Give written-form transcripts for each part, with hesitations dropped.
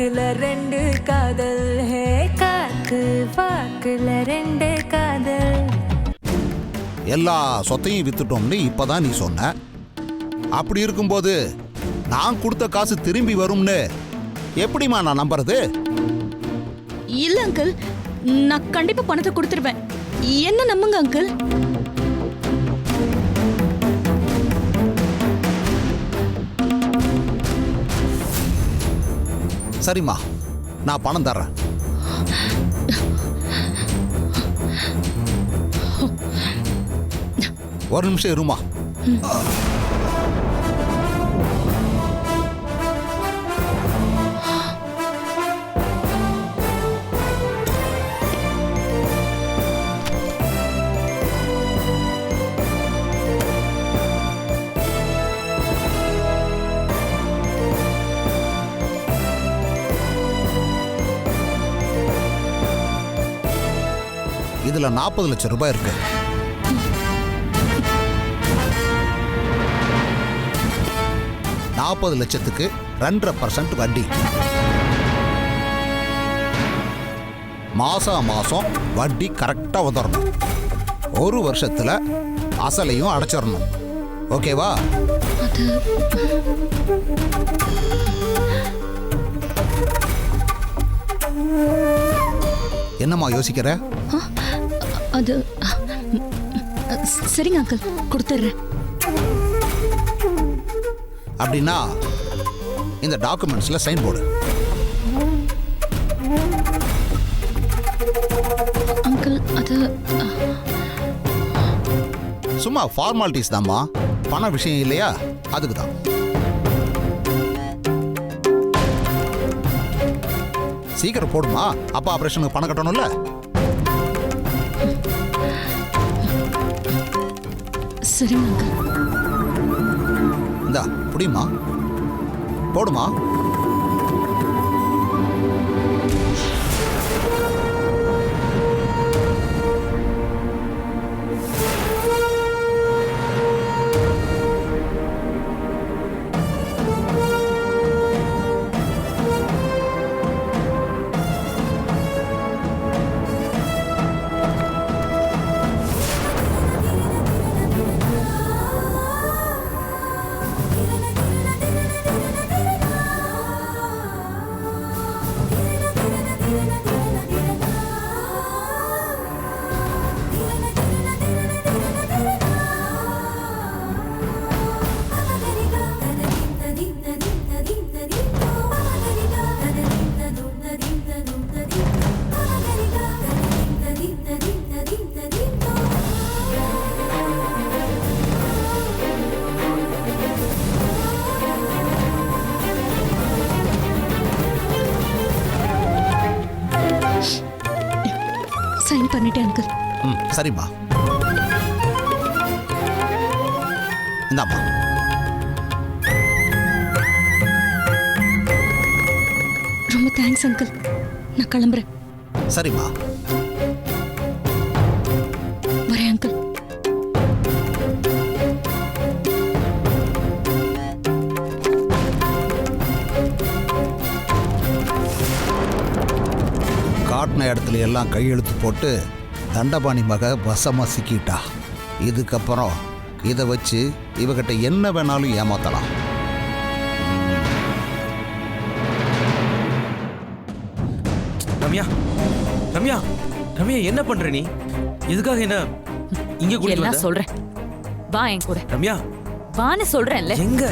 வாக்குல ரெண்டு காதல், ஹே காத்து வாக்குல ரெண்டு காதல். எல்லா சொத்தையும் வித்துட்டோம்னு இப்பதான் நீ சொன்ன. அப்படி இருக்கும்போது நான் கொடுத்த காசு திரும்பி வரும்னு எப்படிமா நான் நம்புறது? இல்ல அங்கிள், நான் கண்டிப்பா பணத்தை கொடுத்துருவேன். என்ன நம்புங்க அங்கிள். சரிம்மா, நான் பணம் தர்றேன். ஒரு நிமிஷம் இருமா. இதுல 40 லட்சம் ரூபாய் இருக்கு. $40 லட்சத்துக்கு 2.5% வட்டி. மாசம் வட்டி கரெக்டா உதறணும். ஒரு வருஷத்துல அசலையும் அடைச்சிடணும். ஓகேவா? என்னம்மா யோசிக்கிற? அது சரிங்க அங்கிள், கொடுத்துட்றேன். அப்படின்னா இந்த டாக்குமெண்ட்ஸ்ல சைன் போடு. அங்கிள் அது சும்மா ஃபார்மாலிட்டிஸ் தான்மா, பண விஷயம் இல்லையா, அதுக்கு தான். சீக்கிரம் போடுமா, அப்பா ஆபரேஷனுக்கு பணம் கட்டணும்ல. சரிங்க அங்கிள். இந்தா புடிமா, போடுமா. சைன் பண்ணிட்டேன் அங்கிள். சரிம்மா, இந்தாம்மா. ரொம்ப தேங்க்ஸ் அங்கிள், நான் கிளம்புறேன். சரிம்மா, வரேன் அங்கிள். காட்டின இடத்துல எல்லாம் கையெழுத்து போட்டு தண்டபாணி மக வசமா சிக்கிட்டா. இதுக்கப்புறம் இதை வச்சு இவகிட்ட என்ன வேணாலும் ஏமாத்தலாம். ரம்யா, ரம்யா, ரம்யா, என்ன பண்ற நீ? எதுக்காக என்ன இங்க கூட்டிட்டு வந்த? சொல்றேன், வா என் கூட. ரம்யா, வான்னு சொல்றேன்ல. எங்க?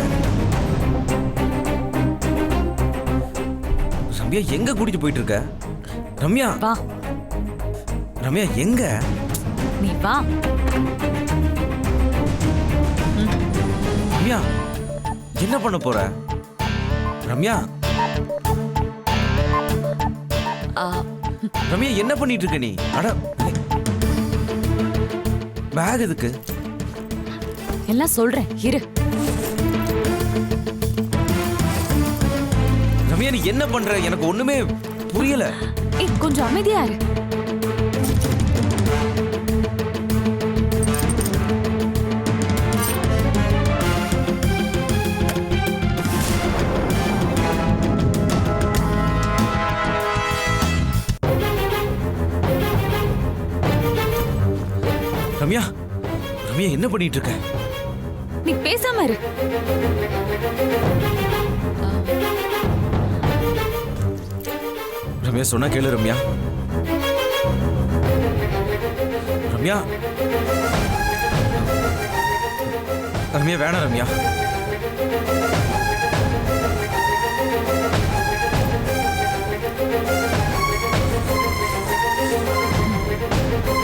ரம்யா, எங்க கூட்டிட்டு போயிட்டு இருக்க? ரம்யா, வா. ரம்யா, எங்க? நீ வா. ரம்யா, என்ன பண்ண போற? ரம்யா, ரம்யா, என்ன பண்ணிட்டு இருக்க நீ? அட, பேக் எதுக்கு? எல்லாம் சொல்றேன், இரு. ரம்யா, நீ என்ன பண்ற? எனக்கு ஒண்ணுமே புரியல. கொஞ்சம் அமைதியா இரு. ரம்யா என்ன பண்ணிட்டு இருக்க? நீ பேசாம இரு. ரம்யா சொன்னா கேளு ரம்யா. ரம்யா ரம்யா வேணாம் ரம்யா.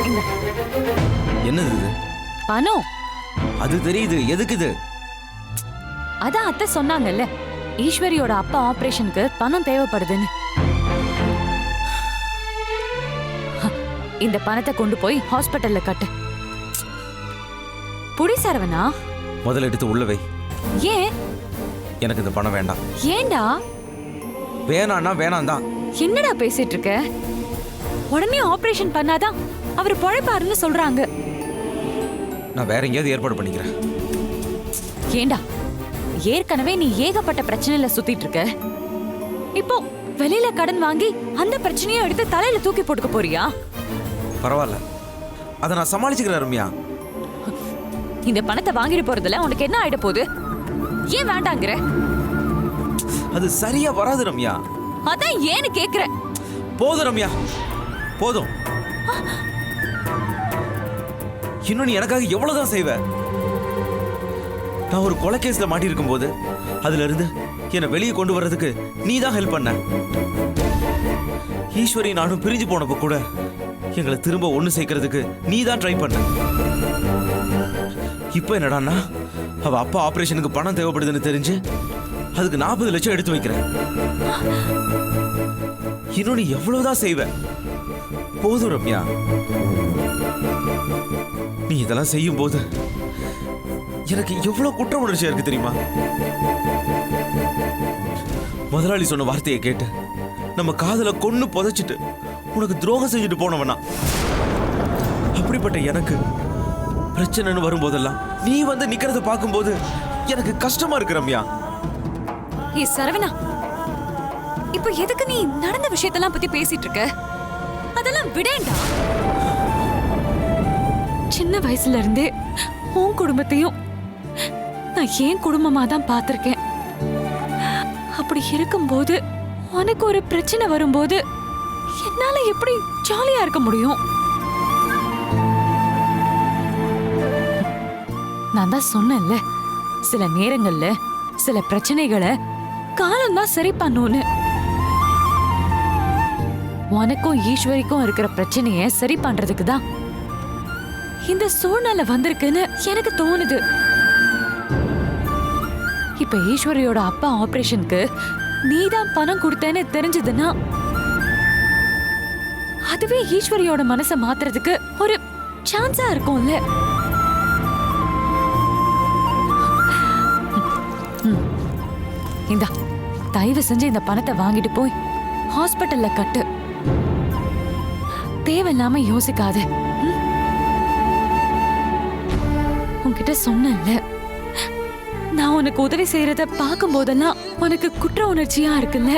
இந்த என்னது இது? பணம். அது தெரியுது, எதுக்கு இது? அதான் அத்தை சொன்னாங்கல்ல, ஈஸ்வரியோட அப்பா ஆபரேஷனுக்கு பணம் தேவைப்படுதுன்னு. இந்த பணத்தை கொண்டு போய் ஹாஸ்பிட்டல்ல கட்டு. புடி சரவணா. முதல்ல எடுத்து உள்ள வை. ஏன்? எனக்கு இந்த பணம் வேண்டாம். ஏண்டா? வேணான்னா வேணாம் தான். என்னடா பேசிட்டு இருக்க? உடனே ஆபரேஷன் பண்ணாதான் அவர் பொழைப்பாருன்னு சொல்றாங்க. நான் வேற எங்கேயாவது ஏற்பாடு பண்ணிக்கிறேன். ஏண்டா, ஏற்கனவே நீ ஏகப்பட்ட பிரச்சனையில சுத்திட்டு இருக்க. இப்போ வெளியில கடன் வாங்கி அந்த பிரச்சனையை எடுத்து தலையில தூக்கி போட்டுக்க போறியா? பரவாயில்ல, அதை நான் சமாளிச்சுக்கிறேன் ரம்யா. இந்த பணத்தை வாங்கிட்டு போறதுல உனக்கு என்ன ஆயிட போகுது? ஏன் வேண்டாங்கிற? அது சரியா வராது ரம்யா. அதான் ஏன்னு கேக்குறேன். போதும் ரம்யா, போதும். இன்னும் நீ எனக்காக எவ்வளவுதான் செய்வ? நான் ஒரு கொலை கேஸ்ல மாட்டி இருக்கும் போது அதுல இருந்து என்னை வெளியே கொண்டு வர்றதுக்கு நீ தான் ஹெல்ப் பண்ண. ஈஸ்வரி நானும் பிரிஞ்சு போனப்ப கூட எங்களை திரும்ப ஒண்ணு சேர்க்கறதுக்கு நீ தான் ட்ரை பண்ண. இப்ப என்னடான்னா அவ அப்பா ஆபரேஷனுக்கு பணம் தேவைப்படுதுன்னு தெரிஞ்சு அதுக்கு 40 லட்சம் எடுத்து வைக்கிறேன். இன்னும் நீ எவ்வளவுதான் செய்வ? போதும் ரம்யா. நீ இதெல்லாம் செய்யும் போது எனக்கு எவ்வளவு குற்ற உணர்ச்சியா இருக்கு தெரியுமா? முதலாளி சொன்ன வார்த்தையை கேட்டு நம்ம காதல கொன்னு புதைச்சிட்டு உனக்கு துரோகம் செஞ்சுட்டு போனவனா. அப்படிப்பட்ட எனக்கு பிரச்சனைன்னு வரும்போதெல்லாம் நீ வந்து நிக்கிறத பார்க்கும்போது எனக்கு கஷ்டமா இருக்கு ரம்யா. ஏ சரவணா, இப்போ எதுக்கு நீ நடந்த விஷயத்தெல்லாம் பத்தி பேசிட்டு இருக்க? அதெல்லாம் விடேண்டா. சின்ன வயசுல இருந்தே உன் குடும்பத்தையும் நான் ஏன் குடும்பமா தான் பார்த்திருக்கேன். அப்படி இருக்கும்போது உனக்கு ஒரு பிரச்சனை வரும்போது என்னால எப்படி ஜாலியா இருக்க முடியும்? நான் தான் சொன்னேன்ல, சில நேரங்கள்ல சில பிரச்சனைகளை காலம் தான் சரி பண்ணுன்னு. உனக்கும் ஈஸ்வரிக்கும் இருக்கிற பிரச்சனைய சரி பண்றதுக்கு தான் இந்த சூழ்நிலை வந்திருக்குன்னு எனக்கு தோணுது. இப்ப ஈஸ்வரியோட அப்பா ஆபரேஷனுக்கு நீதான் பணம் கொடுத்தேன்னு தெரிஞ்சதுன்னா அதுவே ஈஸ்வரியோட மனசை மாத்துறதுக்கு ஒரு சான்ஸா இருக்கும்ல. இந்தா, தயவு செஞ்சு இந்த பணத்தை வாங்கிட்டு போய் ஹாஸ்பிட்டல்ல கட்டு. தேவையில்லாம யோசிக்காத. உன்கிட்ட சொன்னேன்ல, நான் உனக்கு உதவி செய்யறத பார்க்கும் போதெல்லாம் உனக்கு குற்ற உணர்ச்சியா இருக்குல்ல,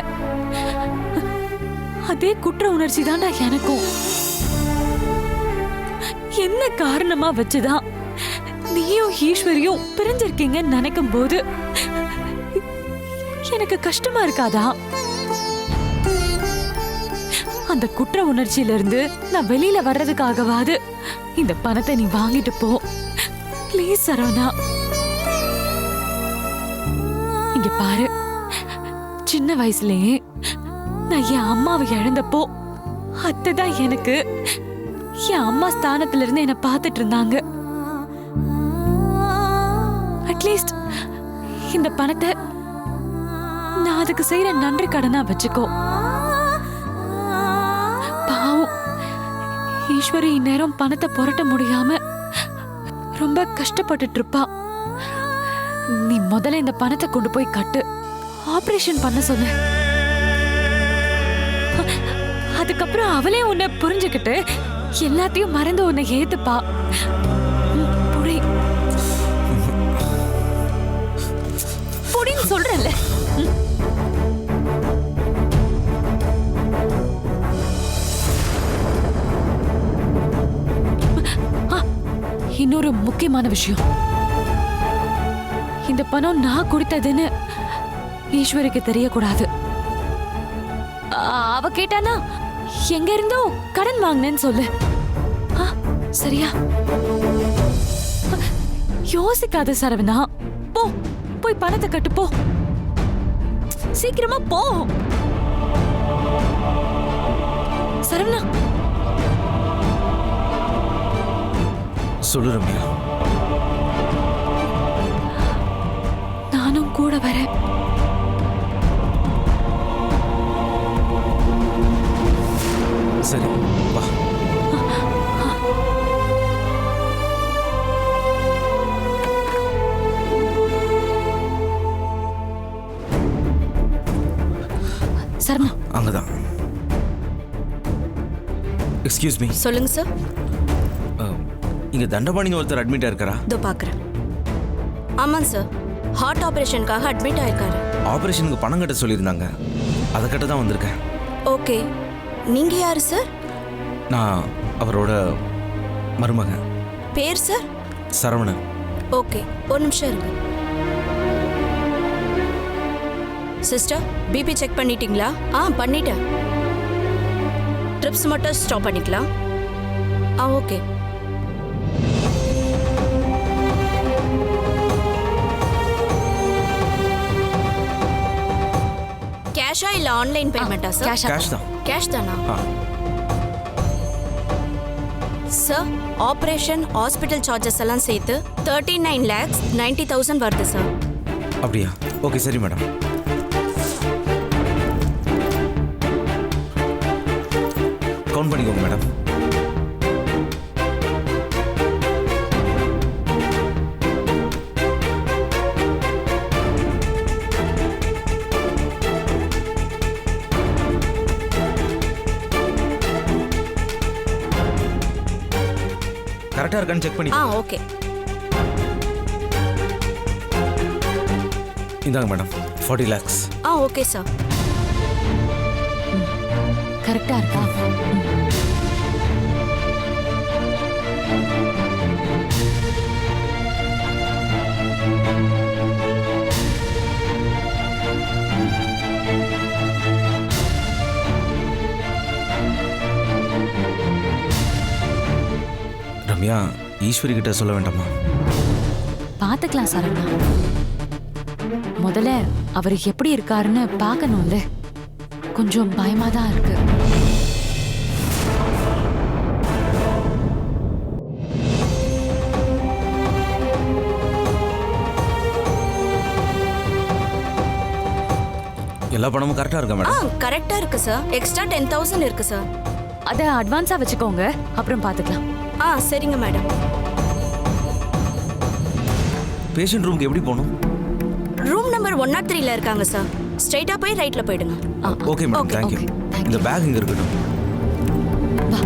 அதே குற்ற உணர்ச்சி தான்டா எனக்கும். என்ன காரணமா வச்சுதான் நீயும் ஈஸ்வரியும் பிரிஞ்சிருக்கீங்கன்னு நினைக்கும் போது எனக்கு கஷ்டமா இருக்காதா? அந்த குற்ற உணர்ச்சியில இருந்து நான் வெளியில வர்றதுக்காகவாது இந்த பணத்தை நீ வாங்கிட்டு போ ப்ளீஸ் சரவணா. இங்க பாரு, சின்ன வயசுலயே நான் என் அம்மாவை இழந்தப்போ அத்தை தான் எனக்கு என் அம்மா ஸ்தானத்துல இருந்து என்ன பார்த்துட்டு இருந்தாங்க. அட்லீஸ்ட் இந்த பணத்தை நான் அதுக்கு செய்யற நன்றி கடனா வச்சுக்கோ. பாவம் ஈஸ்வரி இந்நேரம் பணத்தை புரட்ட முடியாம ரொம்ப கஷ்டப்பட்டுட்டு இருப்பா. நீ முதல்ல இந்த பணத்தை கொண்டு போய் கட்டு, ஆபரேஷன் பண்ண சொன்ன. அதுக்கப்புறம் அவளே உன்னை புரிஞ்சுக்கிட்டு எல்லாத்தையும் மறந்து உன்னை ஏத்துப்பா. புடின்னு சொல்றேன்ல. இன்னொரு இன்னொரு முக்கியமான விஷயம். இந்த பணம் நான் கொடுத்ததுன்னு ஈஸ்வருக்கு தெரியக்கூடாது. அவ கேட்டானா எங்க இருந்தோ கடன் வாங்கினேன்னு சொல்லு. சரியா? யோசிக்காத சரவணா, போ போய் பணத்தை கட்டு. போ, சீக்கிரமா போ சரவணா. சொல்லு ரம்யா. நானும் கூட வரேன். சரி வா. சரவணா அங்கதான். Excuse me. சொல்லுங்க சார். இங்க தண்டபாணின்னு ஒருத்தர் அட்மிட் ஆயிருக்காரா? இதோ பாக்குறேன். ஆமாங்க சார், ஹார்ட் ஆபரேஷனுக்காக அட்மிட் ஆயிருக்காரு. ஆபரேஷனுக்கு பணம் கட்ட சொல்லியிருந்தாங்க, அதை கட்ட தான் வந்திருக்கேன். ஓகே, நீங்க யாரு சார்? நான் அவரோட மருமகன். பேர் சார்? சரவணன். ஓகே, ஒரு நிமிஷம் இருங்க. சிஸ்டர், பிபி செக் பண்ணிட்டீங்களா? பண்ணிட்டேன். ட்ரிப்ஸ் மட்டும் ஸ்டாப் பண்ணிக்கலாம். ஓகே. கேஷா இல்ல ஆன்லைன் பேமெண்டா சார்? கேஷ் தான். கேஷ் தானா? சார், ஆபரேஷன் ஹாஸ்பிட்டல் சார்ஜஸ் எல்லாம் சேர்த்து 39,90,000 வருது சார். அப்படியா? ஓகே சரி மேடம். கவுண்ட் பண்ணிக்கோங்க மேடம். கரெக்டா இருக்கான்னு செக் பண்ணி. ஓகே. இந்தாங்க மேடம், 40 lakhs. Okay sir. கரெக்டா இருக்கா? ரம்யா, ஈஸ்வரி கிட்ட சொல்ல வேண்டாமா? பாத்துக்கலாம் சரவணா. முதல்ல அவர் எப்படி இருக்காருன்னு பார்க்கணும்ல. கொஞ்சம் பயமா தான் இருக்கு. எல்லா பணமும் கரெக்டா இருக்கா மேடம்? கரெக்டா இருக்கு சார். எக்ஸ்ட்ரா 10,000 இருக்கு சார். அத அட்வான்ஸா வச்சுக்கோங்க, அப்புறம் பாத்துக்கலாம். சரிங்க மேடம். பேஷண்ட் ரூமுக்கு எப்படி போகணும்? ரூம் நம்பர் 103ல இருக்காங்க சார். ஸ்ட்ரைட்டா போய் ரைட்ல போயிடுங்க. Okay madam, thank you. இந்த பேக் இங்க இருக்கட்டும். வா.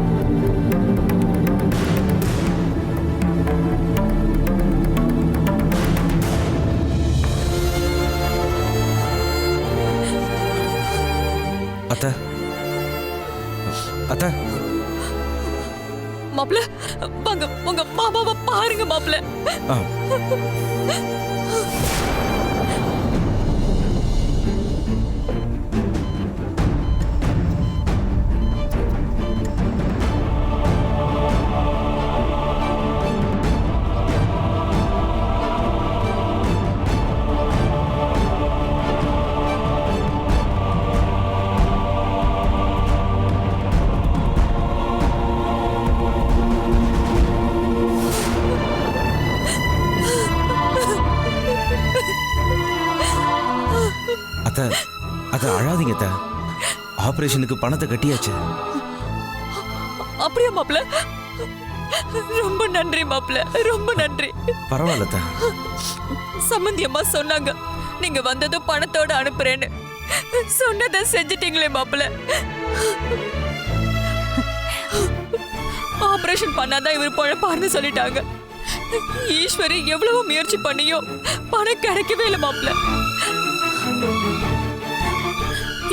அத்தை, அத்தை. மாப்ள, வாங்க, உங்க மாமாவை பாருங்க மாப்ள. அத்தை, அத்தை அழாதீங்க அத்தை. ஆபரேஷனுக்கு பணத்தை கட்டியாச்சு. அப்படியே மாப்ள, ரொம்ப நன்றி மாப்ள, ரொம்ப நன்றி. பரவாயில்ல அத்தை. சம்பந்தியம்மா சொன்னாங்க நீங்க வந்ததும் பணத்தோட அனுப்புறேன்னு. சொன்னதை செஞ்சிட்டீங்களே மாப்ள. ஆபரேஷன் பண்ணாதான் இவர் பழப்பாருன்னு சொல்லிட்டாங்க. ஈஸ்வரி எவ்வளவு முயற்சி பண்ணியோ பணம் கிடைக்கவே இல்லை மாப்ள.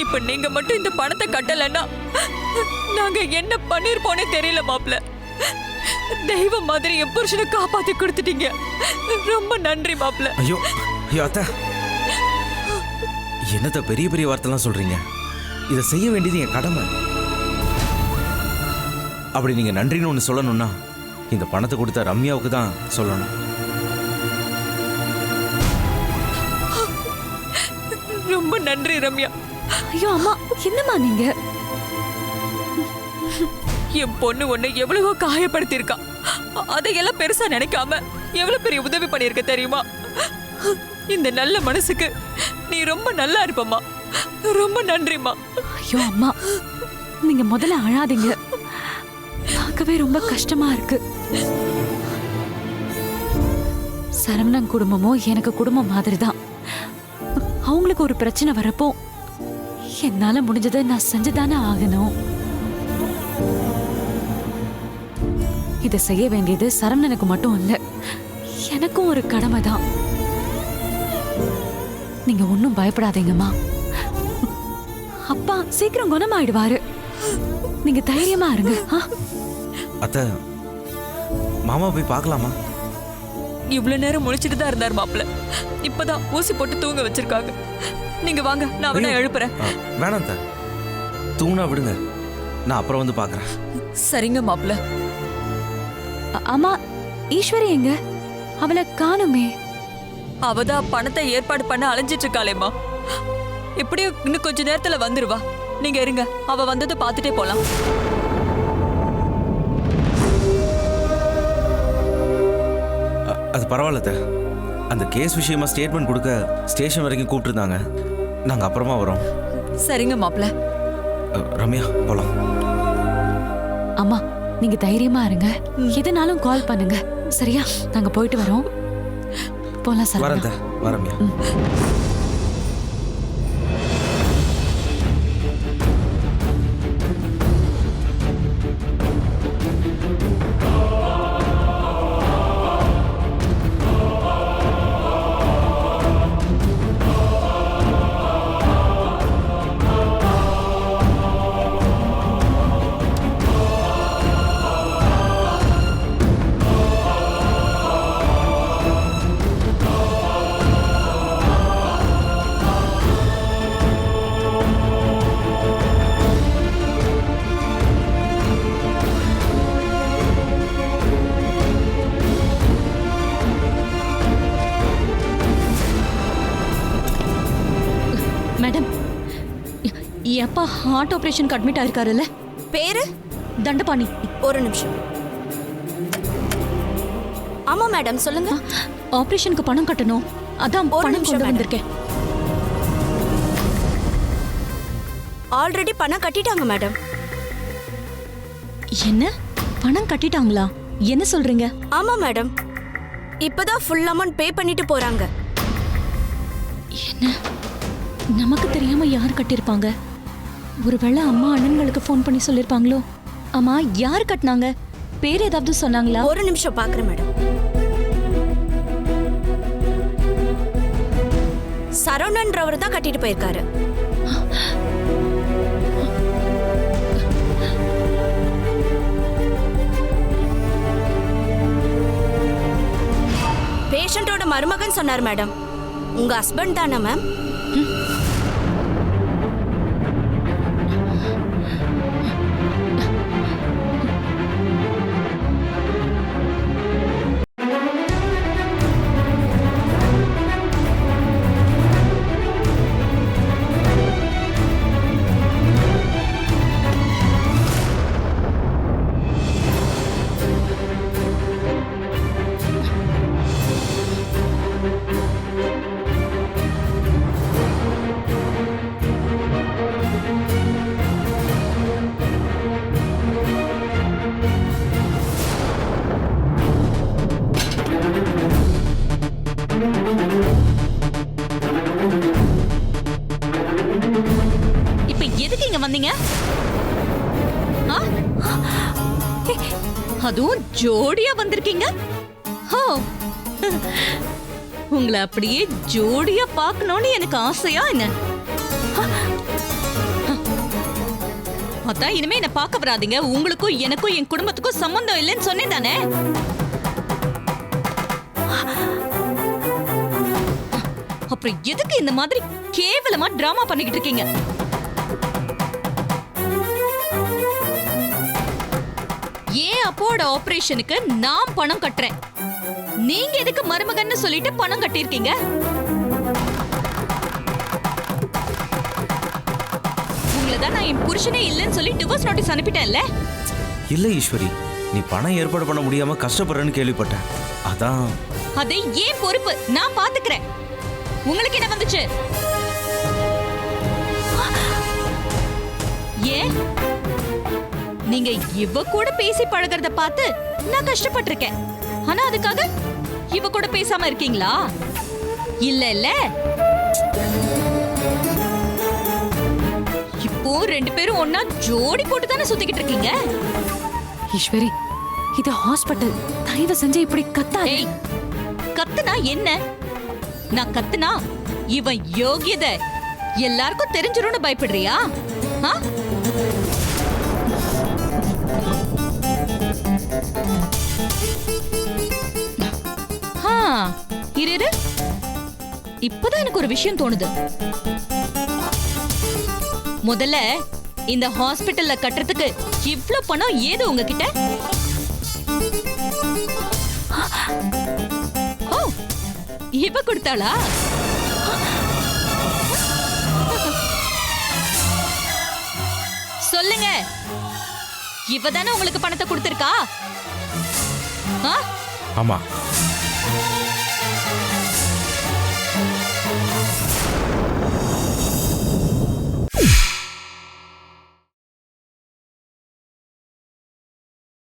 இப்ப நீங்க மட்டும் இந்த பணத்தை கட்டலன்னா நாங்க என்ன பண்ணிருப்போனே தெரியல மாப்ள. தெய்வம் மாதிரி என் புருஷனை காப்பாத்தி கொடுத்துட்டீங்க. ரொம்ப நன்றி மாப்பிள்ள. ஐயோ ஐயோ அத்தை, என்னத்த பெரிய பெரிய வார்த்தைலாம் சொல்றீங்க? இதை செய்ய வேண்டியது என் கடமை. அப்படி நீங்க நன்றின்னு ஒன்று சொல்லணும்னா இந்த பணத்தை கொடுத்த ரம்யாவுக்கு தான் சொல்லணும். ரொம்ப நன்றி ரம்யா. ஐயோ அம்மா, என்னம்மா நீங்க? என் பொண்ணு ஒண்ணு எவ்வளவோ காயப்படுத்திருக்கா. அதையெல்லாம் பெருசா நினைக்காம எவ்வளவு பெரிய உதவி பண்ணிருக்க தெரியுமா? இந்த நல்ல மனசுக்கு நீ ரொம்ப நல்லா இருப்பம்மா. ரொம்ப நன்றிம்மா. ஐயோ அம்மா, நீங்க முதல்ல அழாதீங்க. பார்க்கவே ரொம்ப கஷ்டமா இருக்கு. சரவணன் குடும்பமும் எனக்கு குடும்பம் மாதிரிதான். அவங்களுக்கு ஒரு பிரச்சனை வரப்போ என்னால முடிஞ்சதை நான் செஞ்சுதானே ஆகணும். இதை செய்ய வேண்டியது சரவணனுக்கு மட்டும் இல்ல, எனக்கும் ஒரு கடமை தான். நீங்க ஒன்னும் பயப்படாதீங்கம்மா. அப்பா சீக்கிரம் குணமாயிடுவாரு. நீங்க தைரியமா இருங்க. அத்தை, மாமா போய் பார்க்கலாமா? இவ்வளவு நேரம் முழிச்சிட்டு தான் இருந்தார் மாப்பிள்ள. இப்பதான் ஊசி போட்டு தூங்க வச்சிருக்காங்க. நீங்க வாங்க, நான் அவனை எழுப்புறேன். வேணாம் அத்தை, தூங்கினா விடுங்க, நான் அப்புறம் வந்து பார்க்கறேன். சரிங்க மாப்பிள்ள. அம்மா, ஈஸ்வரி எங்க? அவளை காணுமே. அவதான் பணத்தை ஏற்பாடு பண்ண அலைஞ்சிட்டு இருக்காளேம்மா. எப்படியும் இன்னும் கொஞ்ச நேரத்துல வந்துருவா. நீங்க இருங்க, அவ வந்ததை பார்த்துட்டே போலாம். அது பரவாயில்ல அத்தை. அந்த கேஸ் விஷயமா ஸ்டேட்மெண்ட் கொடுக்க ஸ்டேஷன் வரைக்கும் கூப்பிட்டுருந்தாங்க. நாங்கள் அப்புறமா வரோம். சரிங்க மாப்பிள்ள. ரம்யா போலாம். அம்மா, நீங்க தைரியமா இருங்க. எதுனாலும் கால் பண்ணுங்க. சரியா? நாங்க போயிட்டு வரோம். போலாம் சார். வரேன் வரம்யா. மேடம், என் அப்பா ஹார்ட் ஆபரேஷனுக்கு அட்மிட் ஆயிருக்காருல்ல? பேரு தண்டபாணி. ஒரு நிமிஷம். ஆமா மேடம், சொல்லுங்க. ஆபரேஷனுக்கு பணம் கட்டணும், அதான் ஒரு பணம் நிமிஷம் கொண்டு மேடம். வந்திருக்கேன். ஆல்ரெடி பணம் கட்டிட்டாங்க மேடம். என்ன? பணம் கட்டிட்டாங்களா? என்ன சொல்றீங்க? ஆமா மேடம், இப்பதான் ஃபுல் அமௌண்ட் பே பண்ணிட்டு போறாங்க. என்ன? நமக்கு தெரியாம யார் கட்டியிருப்பாங்க? ஒருவேளை அம்மா அண்ணன்களுக்கு ஃபோன் பண்ணி சொல்லிருப்பாங்களோ? அம்மா, யார் கட்டினாங்க? பேர் ஏதாவது சொன்னாங்களா? ஒரு நிமிஷம் பாக்குறேன் மேடம். சரவணன்றவர் தான் கட்டிட்டு போயிருக்காரு. பேஷண்டோட மருமகன் சொன்னார் மேடம். உங்க ஹஸ்பண்ட் தானே மேம்? இப்ப எதுக்கு இங்க வந்தீங்க? அதுவும் ஜோடியா வந்திருக்கீங்க. உங்களை அப்படியே ஜோடியா பார்க்கணும்னு எனக்கு ஆசையா என்ன? அதான் இனிமே என்ன பார்க்க வராதீங்க, உங்களுக்கும் எனக்கும் என் குடும்பத்துக்கும் சம்பந்தம் இல்லைன்னு சொன்னேன் தானே. அப்புறம் எதுக்கு இந்த மாதிரி கேவலமா டிராமா பண்ணிக்கிட்டு இருக்கீங்க? ஏன் அப்போட ஆபரேஷனுக்கு நான் பணம் கட்டுறேன், நீங்க எதுக்கு மருமகன்னு சொல்லிட்டு பணம் கட்டியிருக்கீங்க? உங்களதான் நான் என் புருஷனே இல்லைன்னு சொல்லி டிவோர்ஸ் நோட்டீஸ் அனுப்பிட்டேன்ல. இல்ல ஈஸ்வரி, நீ பணம் ஏற்பாடு பண்ண முடியாம கஷ்டப்படுறேன்னு கேள்விப்பட்டேன். அதான். அதை ஏன் பொறுப்பு, நான் பாத்துக்கிறேன். உங்களுக்கு என்ன வந்துச்சு? ஏன் நீங்க இவ கூட பேசி பழகிறத பார்த்து நான் கஷ்டப்பட்டிருக்கேன். ஆனா அதுக்காக இவ கூட பேசாம இருக்கீங்களா? இல்ல இல்ல, இப்போ 2 பேரும் ஒன்னா ஜோடி போட்டு தானே சுத்திக்கிட்டு இருக்கீங்க. ஈஸ்வரி, இது ஹாஸ்பிட்டல், தயவு செஞ்சு இப்படி கத்தாதே. ஏய், கத்துனா என்ன? நான் கத்துனா இவன் யோகியதை எல்லாருக்கும் தெரிஞ்சிரும்னு பயப்படுறியா? ஆ? ஆ, இரு இரு. இப்பதான் எனக்கு ஒரு விஷயம் தோணுது. முதல்ல இந்த ஹாஸ்பிட்டல்ல கட்டுறதுக்கு இவ்ளோ பணம் ஏது உங்ககிட்ட? ஓ, இவ கொடுத்தாளா? சொல்லுங்க, இவ தானே உங்களுக்கு பணத்தை கொடுத்திருக்கா? ஆ? ஆமா.